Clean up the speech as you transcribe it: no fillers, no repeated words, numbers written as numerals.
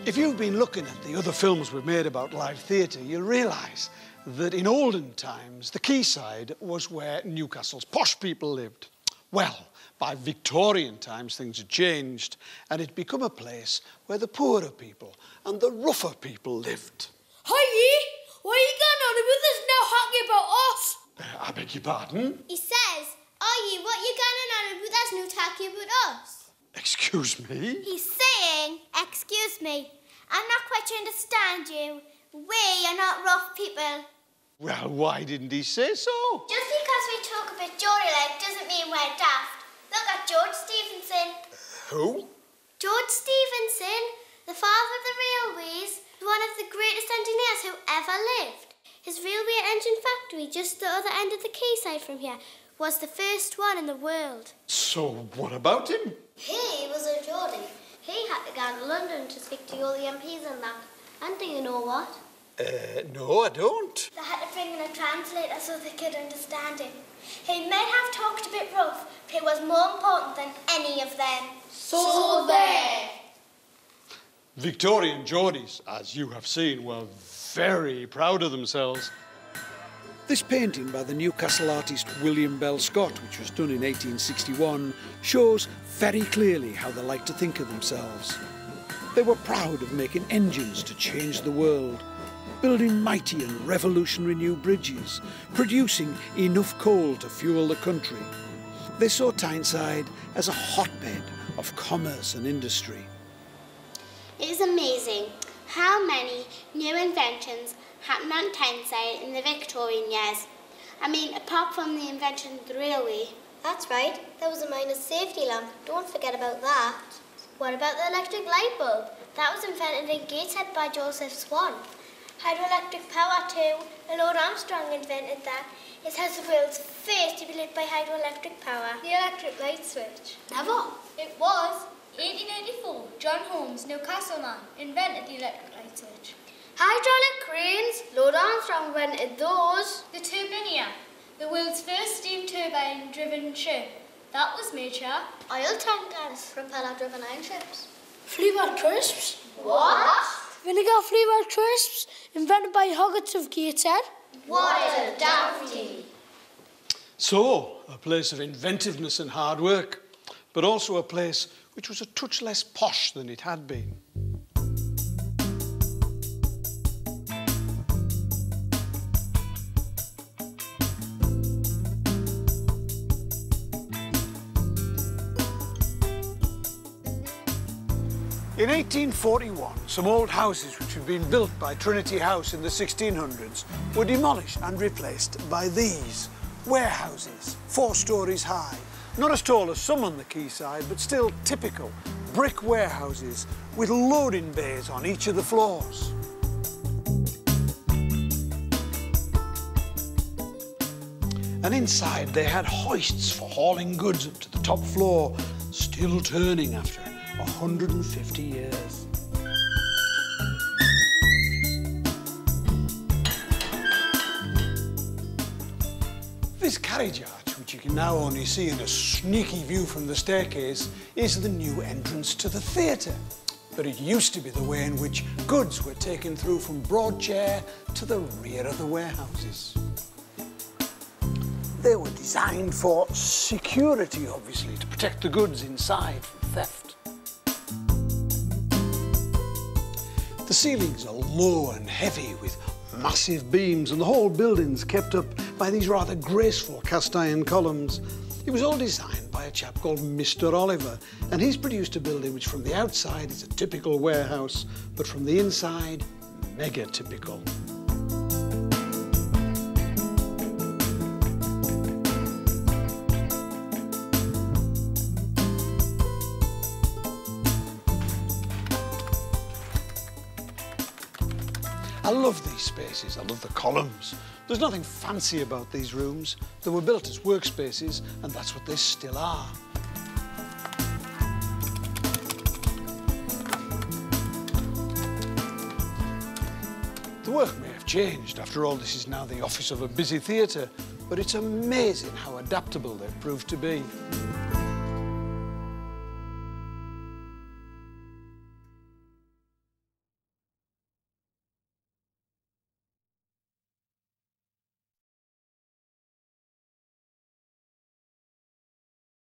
If you've been looking at the other films we've made about live theatre, you'll realise that in olden times, the quayside was where Newcastle's posh people lived. Well, by Victorian times, things had changed, and it'd become a place where the poorer people and the rougher people lived. Hi, why are you going on with us now talking about us? I beg your pardon? He says, what you going on with us now talking about us? Excuse me? He's saying, excuse me, I'm not quite to understand you. We are not rough people. Well, why didn't he say so? Just because we talk a bit Geordie-like doesn't mean we're daft. Look at George Stephenson. Who? George Stephenson, the father of the railways, one of the greatest engineers who ever lived. His railway engine factory, just the other end of the quayside from here, was the first one in the world. So what about him? He was a Geordie. He had to go to London to speak to all the MPs and that. And do you know what? No, I don't. They had to bring in a translator so they could understand him. He may have talked a bit rough, but he was more important than any of them. So there. Victorian Geordies, as you have seen, were very proud of themselves. This painting by the Newcastle artist William Bell Scott, which was done in 1861, shows very clearly how they like to think of themselves. They were proud of making engines to change the world, building mighty and revolutionary new bridges, producing enough coal to fuel the country. They saw Tyneside as a hotbed of commerce and industry. It is amazing how many new inventions happened on Tyneside in the Victorian years. I mean, apart from the invention of the railway. That's right. There was a miner's safety lamp. Don't forget about that. What about the electric light bulb? That was invented in Gateshead by Joseph Swan. Hydroelectric power too. Lord Armstrong invented that. It has the world's first to be lit by hydroelectric power. The electric light switch. Never. It was 1884. John Holmes, Newcastle man, invented the electric light switch. Hydraulic cranes. Lord Armstrong invented those. The Turbinia, the world's first steam turbine-driven ship. That was made here. Oil tankers. Propeller-driven iron ships. Fleabag crisps. What? Vinegar flavoured crisps, invented by Hoggets of Gateshead. What is a dafty? So, a place of inventiveness and hard work, but also a place which was a touch less posh than it had been. In 1841, some old houses which had been built by Trinity House in the 1600s were demolished and replaced by these warehouses, 4 stories high. Not as tall as some on the quayside, but still typical brick warehouses with loading bays on each of the floors. And inside they had hoists for hauling goods up to the top floor, still turning after 150 years. This carriage arch, which you can now only see in a sneaky view from the staircase, is the new entrance to the theatre. But it used to be the way in which goods were taken through from Broadchair to the rear of the warehouses. They were designed for security, obviously, to protect the goods inside from theft. The ceilings are low and heavy with massive beams, and the whole building's kept up by these rather graceful cast iron columns. It was all designed by a chap called Mr. Oliver, and he's produced a building which from the outside is a typical warehouse, but from the inside, mega typical. I love these spaces, I love the columns. There's nothing fancy about these rooms. They were built as workspaces, and that's what they still are. The work may have changed. After all, this is now the office of a busy theatre, but it's amazing how adaptable they've proved to be.